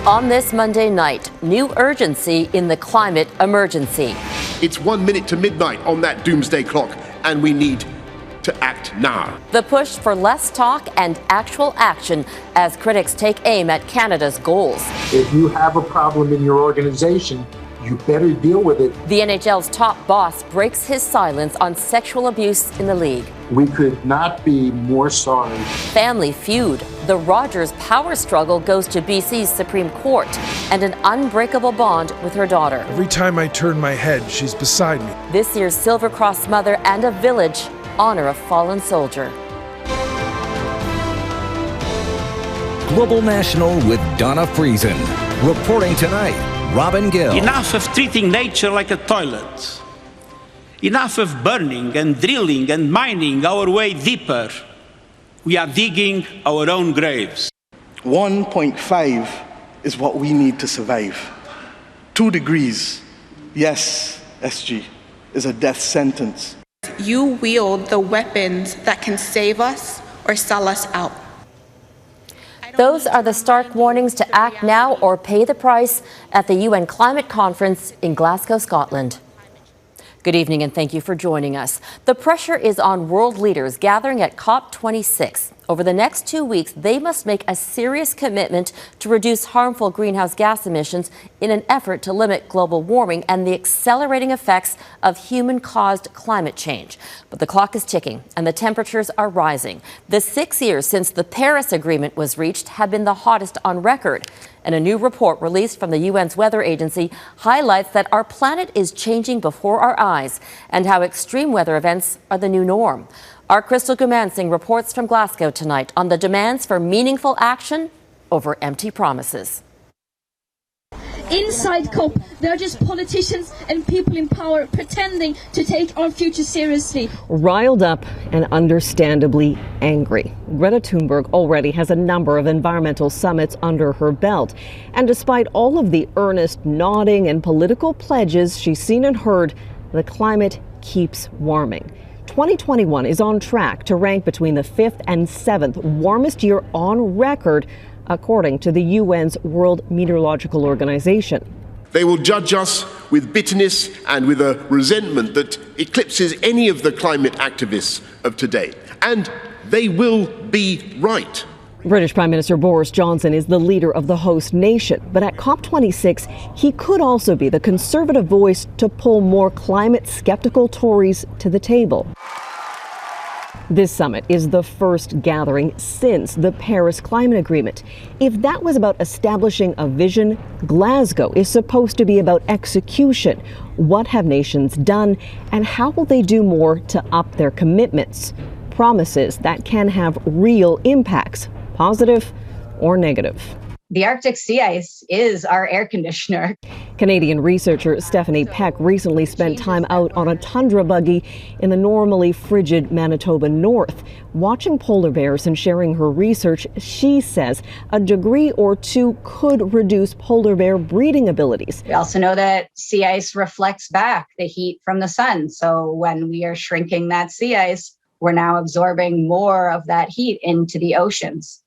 On this Monday night, new urgency in the climate emergency. It's 1 minute to midnight on that doomsday clock, and we need to act now. The push for less talk and actual action as critics take aim at Canada's goals. If you have a problem in your organization, you better deal with it. The NHL's top boss breaks his silence on sexual abuse in the league. We could not be more sorry. Family feud. The Rogers power struggle goes to BC's Supreme Court, and an unbreakable bond with her daughter. Every time I turn my head, she's beside me. This year's Silver Cross Mother and a Village honor a fallen soldier. Global National with Donna Friesen. Reporting tonight, Robin Gill. Enough of treating nature like a toilet. Enough of burning and drilling and mining our way deeper. We are digging our own graves. 1.5 is what we need to survive. 2 degrees, yes, SG, is a death sentence. You wield the weapons that can save us or sell us out. Those are the stark warnings to act now or pay the price at the UN Climate Conference in Glasgow, Scotland. Good evening and thank you for joining us. The pressure is on world leaders gathering at COP26. Over the next 2 weeks, they must make a serious commitment to reduce harmful greenhouse gas emissions in an effort to limit global warming and the accelerating effects of human-caused climate change. But the clock is ticking and the temperatures are rising. The 6 years since the Paris Agreement was reached have been the hottest on record. And a new report released from the UN's Weather Agency highlights that our planet is changing before our eyes and how extreme weather events are the new norm. Our Crystal Goomansingh reports from Glasgow tonight on the demands for meaningful action over empty promises. Inside COP, they're just politicians and people in power pretending to take our future seriously. Riled up and understandably angry. Greta Thunberg already has a number of environmental summits under her belt. And despite all of the earnest nodding and political pledges she's seen and heard, the climate keeps warming. 2021 is on track to rank between the 5th and 7th warmest year on record, according to the UN's World Meteorological Organization. They will judge us with bitterness and with a resentment that eclipses any of the climate activists of today. And they will be right. British Prime Minister Boris Johnson is the leader of the host nation, but at COP26, he could also be the Conservative voice to pull more climate-skeptical Tories to the table. This summit is the first gathering since the Paris Climate Agreement. If that was about establishing a vision, Glasgow is supposed to be about execution. What have nations done, and how will they do more to up their commitments? Promises that can have real impacts, positive or negative. The Arctic sea ice is our air conditioner. Canadian researcher Stephanie Peck recently spent time out on a tundra buggy in the normally frigid Manitoba North. Watching polar bears and sharing her research, she says a degree or 2 could reduce polar bear breeding abilities. We also know that sea ice reflects back the heat from the sun. So when we are shrinking that sea ice, we're now absorbing more of that heat into the oceans.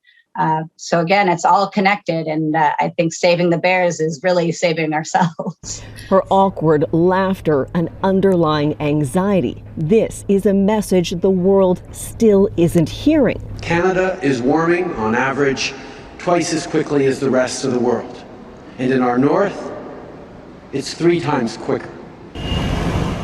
So again, it's all connected, and I think saving the bears is really saving ourselves. Her awkward laughter and underlying anxiety. This is a message the world still isn't hearing. Canada is warming on average twice as quickly as the rest of the world. And in our north, it's 3 times quicker.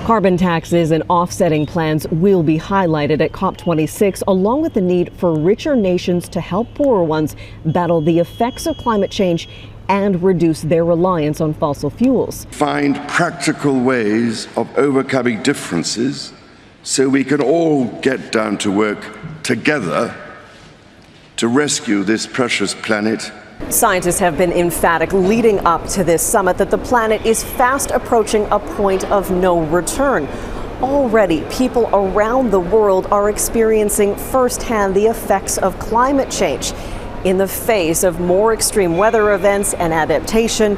Carbon taxes and offsetting plans will be highlighted at COP26, along with the need for richer nations to help poorer ones battle the effects of climate change and reduce their reliance on fossil fuels. Find practical ways of overcoming differences so we can all get down to work together to rescue this precious planet. Scientists have been emphatic leading up to this summit that the planet is fast approaching a point of no return. Already, people around the world are experiencing firsthand the effects of climate change. In the face of more extreme weather events and adaptation,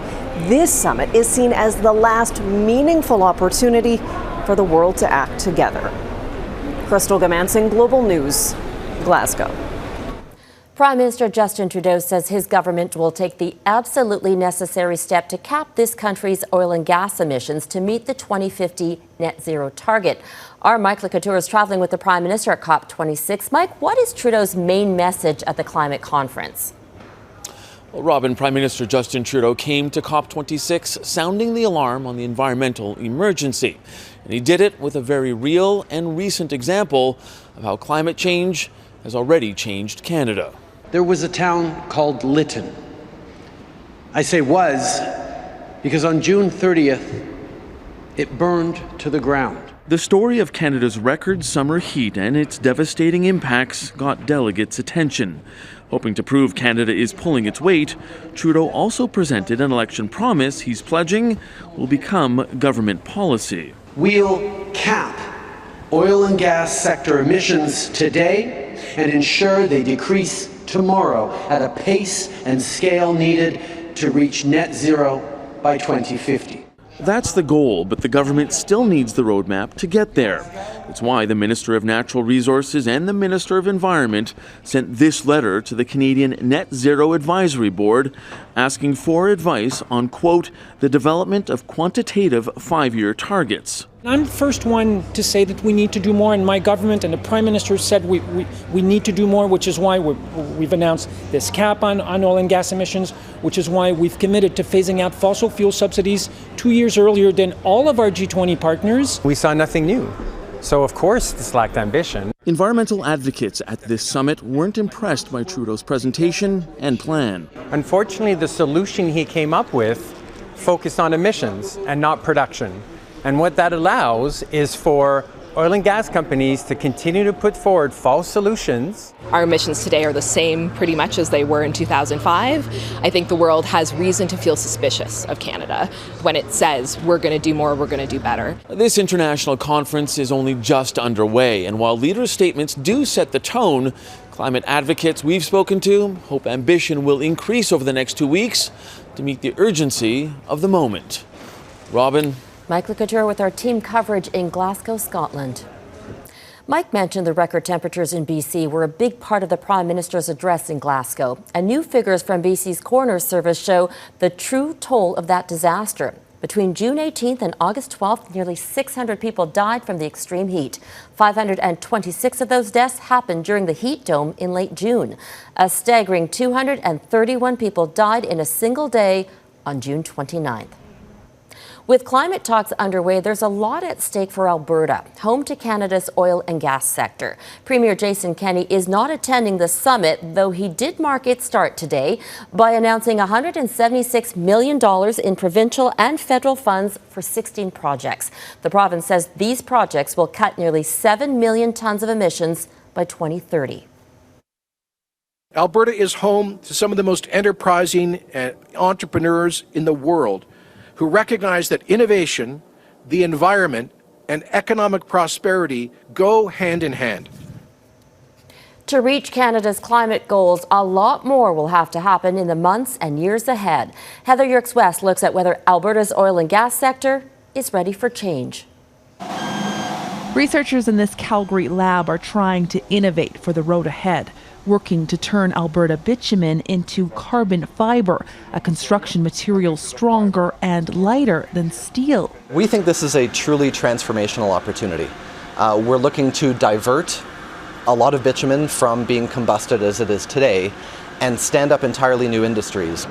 this summit is seen as the last meaningful opportunity for the world to act together. Crystal Goomansingh, Global News, Glasgow. Prime Minister Justin Trudeau says his government will take the absolutely necessary step to cap this country's oil and gas emissions to meet the 2050 net zero target. Our Mike Le Couteur is traveling with the Prime Minister at COP26. Mike, what is Trudeau's main message at the climate conference? Well, Robin, Prime Minister Justin Trudeau came to COP26 sounding the alarm on the environmental emergency. And he did it with a very real and recent example of how climate change has already changed Canada. There was a town called Lytton. I say was because on June 30th, it burned to the ground. The story of Canada's record summer heat and its devastating impacts got delegates' attention. Hoping to prove Canada is pulling its weight, Trudeau also presented an election promise he's pledging will become government policy. We'll cap oil and gas sector emissions today and ensure they decrease tomorrow at a pace and scale needed to reach net zero by 2050. That's the goal, but the government still needs the roadmap to get there. It's why the Minister of Natural Resources and the Minister of Environment sent this letter to the Canadian Net Zero Advisory Board asking for advice on, quote, the development of quantitative 5-year targets. I'm the first one to say that we need to do more, and my government and the Prime Minister said we need to do more, which is why we've announced this cap on oil and gas emissions, which is why we've committed to phasing out fossil fuel subsidies 2 years earlier than all of our G20 partners. We saw nothing new. So, of course, this lacked ambition. Environmental advocates at this summit weren't impressed by Trudeau's presentation and plan. Unfortunately, the solution he came up with focused on emissions and not production. And what that allows is for oil and gas companies to continue to put forward false solutions. Our emissions today are the same pretty much as they were in 2005. I think the world has reason to feel suspicious of Canada when it says we're going to do more, we're going to do better. This international conference is only just underway, and while leaders' statements do set the tone, climate advocates we've spoken to hope ambition will increase over the next 2 weeks to meet the urgency of the moment. Robin. Mike Le Couteur with our team coverage in Glasgow, Scotland. Mike mentioned the record temperatures in BC were a big part of the Prime Minister's address in Glasgow. And new figures from BC's Coroner's Service show the true toll of that disaster. Between June 18th and August 12th, nearly 600 people died from the extreme heat. 526 of those deaths happened during the heat dome in late June. A staggering 231 people died in a single day on June 29th. With climate talks underway, there's a lot at stake for Alberta, home to Canada's oil and gas sector. Premier Jason Kenney is not attending the summit, though he did mark its start today by announcing $176 million in provincial and federal funds for 16 projects. The province says these projects will cut nearly 7 million tons of emissions by 2030. Alberta is home to some of the most enterprising entrepreneurs in the world, who recognize that innovation, the environment, and economic prosperity go hand in hand. To reach Canada's climate goals, a lot more will have to happen in the months and years ahead. Heather Yourex-West looks at whether Alberta's oil and gas sector is ready for change. Researchers in this Calgary lab are trying to innovate for the road ahead, working to turn Alberta bitumen into carbon fiber, a construction material stronger and lighter than steel. We think this is a truly transformational opportunity. We're looking to divert a lot of bitumen from being combusted as it is today and stand up entirely new industries.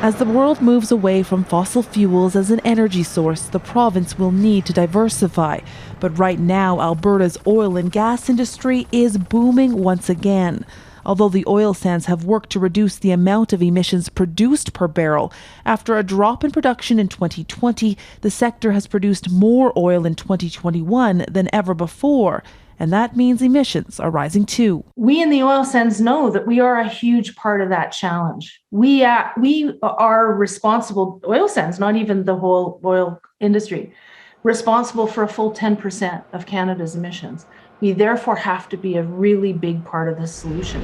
As the world moves away from fossil fuels as an energy source, the province will need to diversify. But right now, Alberta's oil and gas industry is booming once again. Although the oil sands have worked to reduce the amount of emissions produced per barrel, after a drop in production in 2020, the sector has produced more oil in 2021 than ever before. And that means emissions are rising too. We in the oil sands know that we are a huge part of that challenge. We are responsible, oil sands, not even the whole oil industry, responsible for a full 10% of Canada's emissions. We therefore have to be a really big part of the solution.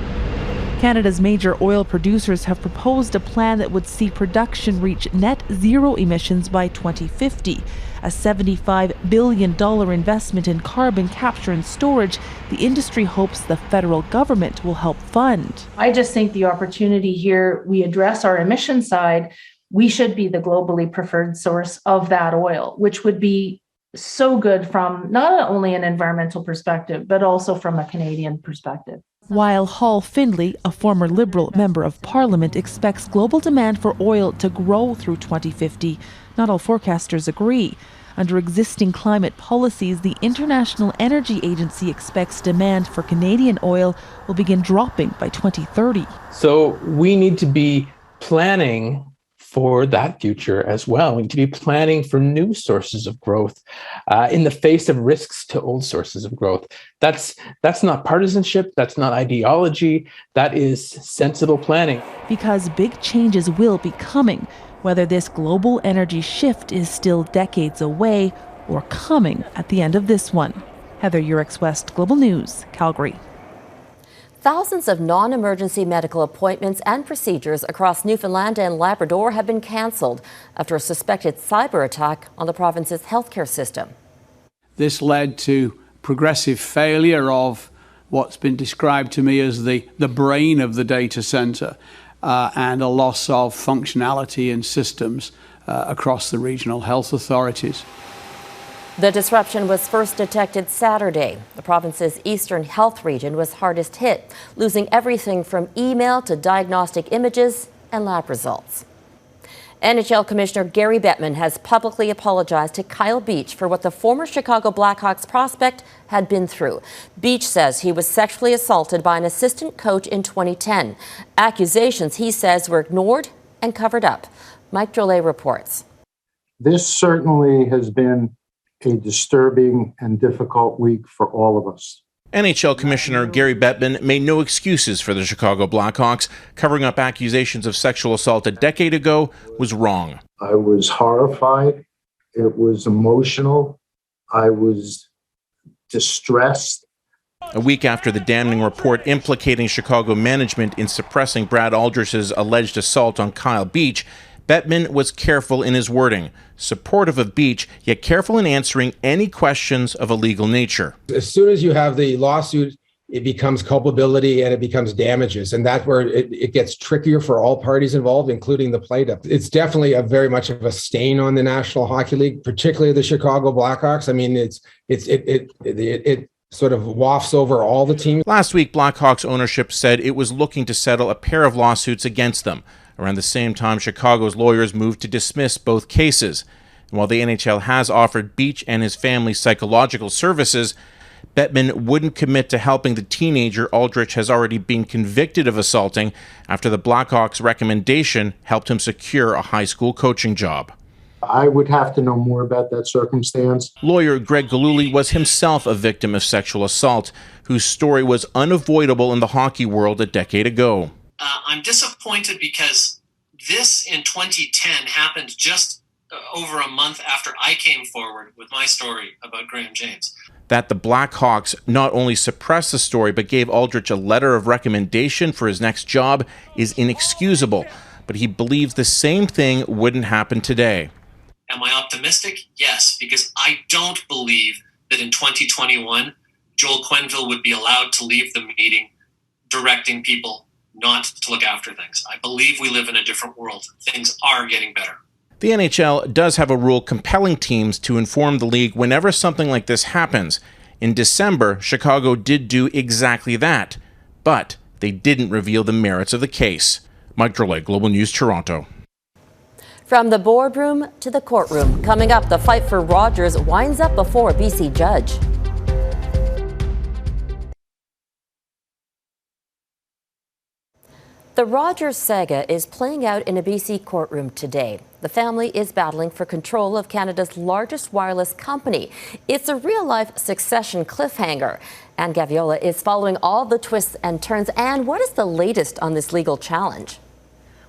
Canada's major oil producers have proposed a plan that would see production reach net zero emissions by 2050. A $75 billion investment in carbon capture and storage the industry hopes the federal government will help fund. I just think the opportunity here, we address our emission side, we should be the globally preferred source of that oil, which would be so good from not only an environmental perspective, but also from a Canadian perspective. While Hall Findlay, a former Liberal member of Parliament, expects global demand for oil to grow through 2050, not all forecasters agree. Under existing climate policies, the International Energy Agency expects demand for Canadian oil will begin dropping by 2030. So we need to be planning for that future as well. We need to be planning for new sources of growth in the face of risks to old sources of growth. That's not partisanship, that's not ideology, that is sensible planning. Because big changes will be coming, whether this global energy shift is still decades away or coming at the end of this one. Heather, Yourex-West, Global News, Calgary. Thousands of non-emergency medical appointments and procedures across Newfoundland and Labrador have been cancelled after a suspected cyber attack on the province's healthcare system. This led to progressive failure of what's been described to me as the brain of the data centre and a loss of functionality in systems across the regional health authorities. The disruption was first detected Saturday. The province's eastern health region was hardest hit, losing everything from email to diagnostic images and lab results. NHL Commissioner Gary Bettman has publicly apologized to Kyle Beach for what the former Chicago Blackhawks prospect had been through. Beach says he was sexually assaulted by an assistant coach in 2010. Accusations, he says, were ignored and covered up. Mike Le Couteur reports. This certainly has been a disturbing and difficult week for all of us. NHL Commissioner Gary Bettman made no excuses for the Chicago Blackhawks. Covering up accusations of sexual assault a decade ago was wrong. I was horrified. It was emotional. I was distressed. A week after the damning report implicating Chicago management in suppressing Brad Aldrich's alleged assault on Kyle Beach, Bettman was careful in his wording, supportive of Beach, yet careful in answering any questions of a legal nature. As soon as you have the lawsuit, it becomes culpability and it becomes damages. And that's where it gets trickier for all parties involved, including the plaintiff. It's definitely a very much of a stain on the National Hockey League, particularly the Chicago Blackhawks. I mean, it sort of wafts over all the teams. Last week, Blackhawks ownership said it was looking to settle a pair of lawsuits against them. Around the same time, Chicago's lawyers moved to dismiss both cases. And while the NHL has offered Beach and his family psychological services, Bettman wouldn't commit to helping the teenager Aldrich has already been convicted of assaulting after the Blackhawks' recommendation helped him secure a high school coaching job. I would have to know more about that circumstance. Lawyer Greg Gillooly was himself a victim of sexual assault, whose story was unavoidable in the hockey world a decade ago. I'm disappointed because this in 2010 happened just over a month after I came forward with my story about Graham James. That the Blackhawks not only suppressed the story but gave Aldrich a letter of recommendation for his next job is inexcusable, but he believes the same thing wouldn't happen today. Am I optimistic? Yes, because I don't believe that in 2021, Joel Quenneville would be allowed to leave the meeting directing people not to look after things. I believe we live in a different world. Things are getting better. The NHL does have a rule compelling teams to inform the league whenever something like this happens. In December, Chicago did do exactly that, but they didn't reveal the merits of the case. Mike Le Couteur, Global News, Toronto. From the boardroom to the courtroom. Coming up, the fight for Rogers winds up before a BC judge. The Rogers saga is playing out in a BC courtroom today. The family is battling for control of Canada's largest wireless company. It's a real-life succession cliffhanger. Anne Gaviola is following all the twists and turns. Anne, what is the latest on this legal challenge?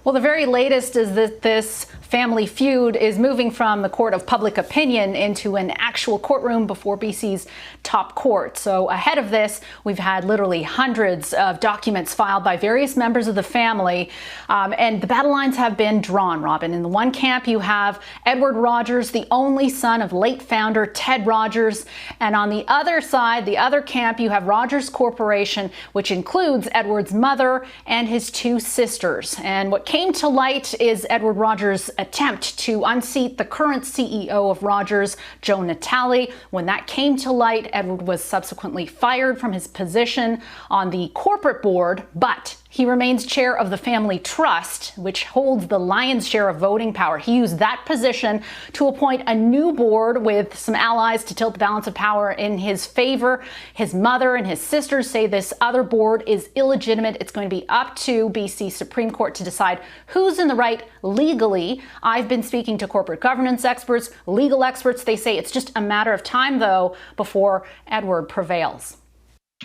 Well, the very latest is that this family feud is moving from the court of public opinion into an actual courtroom before BC's top court. So ahead of this, we've had literally hundreds of documents filed by various members of the family. And the battle lines have been drawn, Robin. In the one camp, you have Edward Rogers, the only son of late founder Ted Rogers. And on the other side, the other camp, you have Rogers Corporation, which includes Edward's mother and his two sisters. And what came to light is Edward Rogers' attempt to unseat the current CEO of Rogers, Joe Natale. When that came to light, Edward was subsequently fired from his position on the corporate board, but he remains chair of the family trust, which holds the lion's share of voting power. He used that position to appoint a new board with some allies to tilt the balance of power in his favor. His mother and his sisters say this other board is illegitimate. It's going to be up to BC Supreme Court to decide who's in the right legally. I've been speaking to corporate governance experts, legal experts. They say it's just a matter of time, though, before Edward prevails.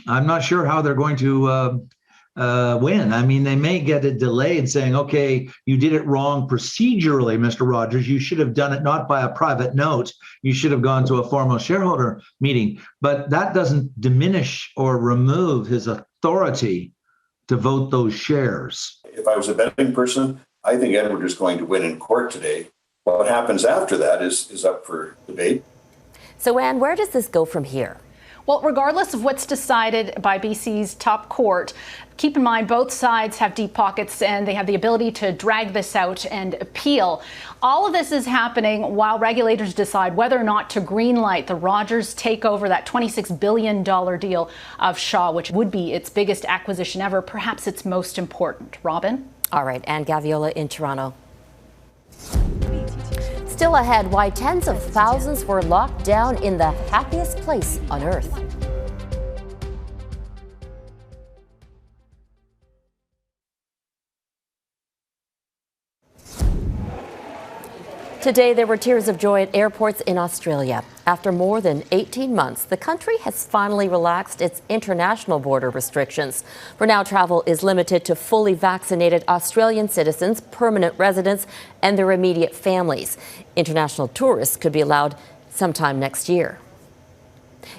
I'm not sure how they're going to win. I mean, they may get it delayed saying, okay, you did it wrong procedurally, Mr. Rogers. You should have done it not by a private note. You should have gone to a formal shareholder meeting. But that doesn't diminish or remove his authority to vote those shares. If I was a betting person, I think Edward is going to win in court today. What happens after that is up for debate. So, Anne, where does this go from here? Well, regardless of what's decided by BC's top court, keep in mind both sides have deep pockets and they have the ability to drag this out and appeal. All of this is happening while regulators decide whether or not to greenlight the Rogers takeover, that $26 billion deal of Shaw, which would be its biggest acquisition ever, perhaps its most important. Robin? All right, Anne Gaviola in Toronto. Still ahead, why tens of thousands were locked down in the happiest place on earth. Today, there were tears of joy at airports in Australia. After more than 18 months, the country has finally relaxed its international border restrictions. For now, travel is limited to fully vaccinated Australian citizens, permanent residents, and their immediate families. International tourists could be allowed sometime next year.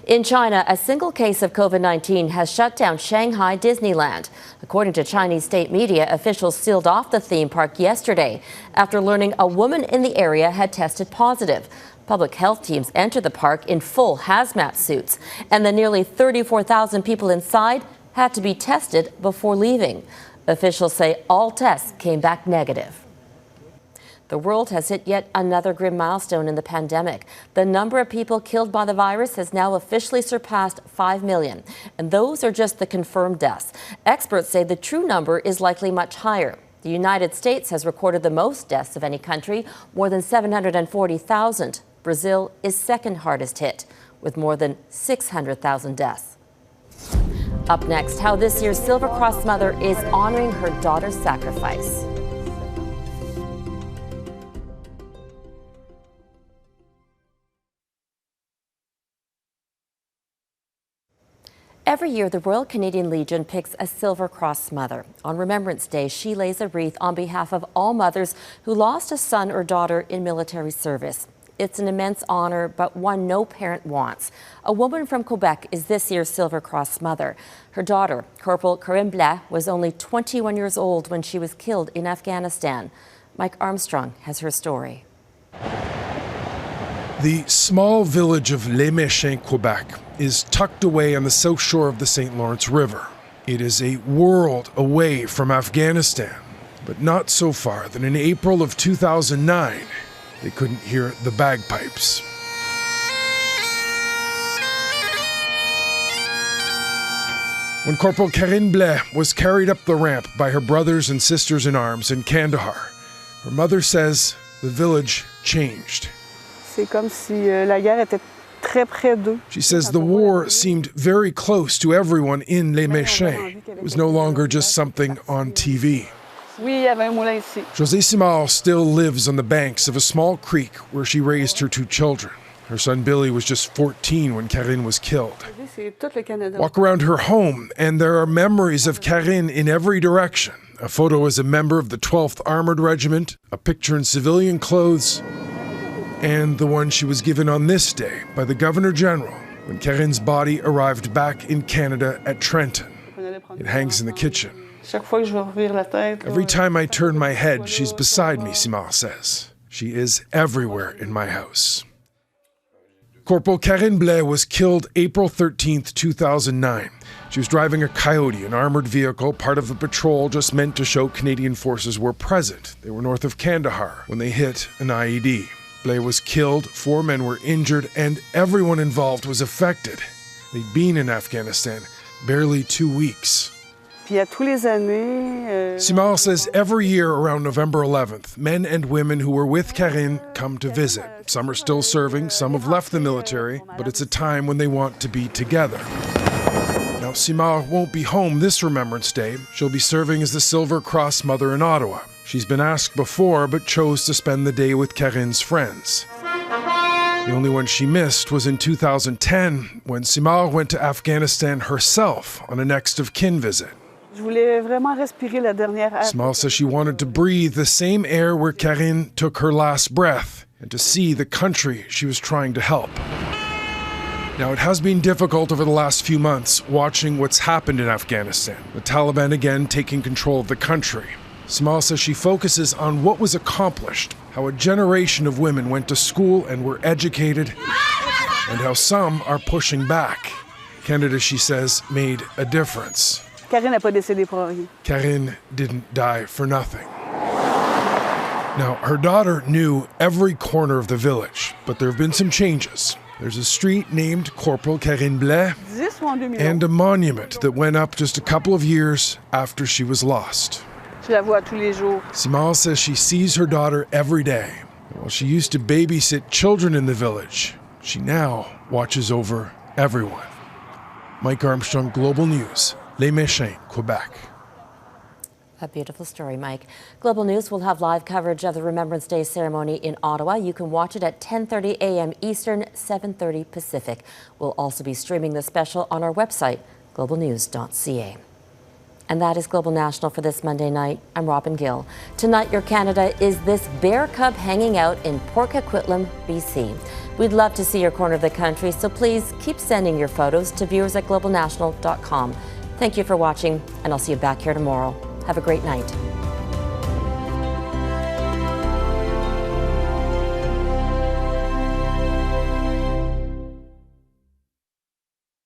In China, a single case of COVID-19 has shut down Shanghai Disneyland. According to Chinese state media, officials sealed off the theme park yesterday after learning a woman in the area had tested positive. Public health teams entered the park in full hazmat suits, and the nearly 34,000 people inside had to be tested before leaving. Officials say all tests came back negative. The world has hit yet another grim milestone in the pandemic. The number of people killed by the virus has now officially surpassed 5 million, and those are just the confirmed deaths. Experts say the true number is likely much higher. The United States has recorded the most deaths of any country, more than 740,000. Brazil is second hardest hit, with more than 600,000 deaths. Up next, how this year's Silver Cross mother is honoring her daughter's sacrifice. Every year, the Royal Canadian Legion picks a Silver Cross mother. On Remembrance Day, she lays a wreath on behalf of all mothers who lost a son or daughter in military service. It's an immense honor, but one no parent wants. A woman from Quebec is this year's Silver Cross mother. Her daughter, Corporal Corinne Blais, was only 21 years old when she was killed in Afghanistan. Mike Armstrong has her story. The small village of Les Méchins, Quebec, is tucked away on the south shore of the St. Lawrence River. It is a world away from Afghanistan, but not so far that in April of 2009, they couldn't hear the bagpipes. When Corporal Corinne Blais was carried up the ramp by her brothers and sisters in arms in Kandahar, her mother says the village changed. She says the war seemed very close to everyone in Les Méchins. It was no longer just something on TV. José Simard still lives on the banks of a small creek where she raised her two children. Her son Billy was just 14 when Karine was killed. Walk around her home and there are memories of Karine in every direction. A photo as a member of the 12th Armored Regiment, a picture in civilian clothes, and the one she was given on this day by the Governor-General when Karines' body arrived back in Canada at Trenton. It hangs in the kitchen. Every time I turn my head, she's beside me, Simard says. She is everywhere in my house. Corporal Karine Blais was killed April 13, 2009. She was driving a Coyote, an armored vehicle, part of a patrol just meant to show Canadian forces were present. They were north of Kandahar when they hit an IED. Blais was killed, 4 men were injured, and everyone involved was affected. They'd been in Afghanistan barely 2 weeks. Simard says every year around November 11th, men and women who were with Karine come to visit. Some are still serving, some have left the military, but it's a time when they want to be together. Now, Simard won't be home this Remembrance Day. She'll be serving as the Silver Cross Mother in Ottawa. She's been asked before, but chose to spend the day with Karine's friends. The only one she missed was in 2010, when Simard went to Afghanistan herself on a next of kin visit. Simard says she wanted to breathe the same air where Karine took her last breath and to see the country she was trying to help. Now, it has been difficult over the last few months watching what's happened in Afghanistan, the Taliban again taking control of the country. Simard says she focuses on what was accomplished, how a generation of women went to school and were educated, and how some are pushing back. Canada, she says, made a difference. Karine didn't die for nothing. Now, her daughter knew every corner of the village, but there have been some changes. There's a street named Corporal Karine Blais and a monument that went up just a couple of years after she was lost. Simard says she sees her daughter every day. While she used to babysit children in the village, she now watches over everyone. Mike Armstrong, Global News, Les Méchins, Quebec. A beautiful story, Mike. Global News will have live coverage of the Remembrance Day ceremony in Ottawa. You can watch it at 10:30 a.m. Eastern, 7:30 Pacific. We'll also be streaming the special on our website, globalnews.ca. And that is Global National for this Monday night. I'm Robin Gill. Tonight, Your Canada is this bear cub hanging out in Port Coquitlam, BC. We'd love to see your corner of the country, so please keep sending your photos to viewers@globalnational.com. Thank you for watching, and I'll see you back here tomorrow. Have a great night.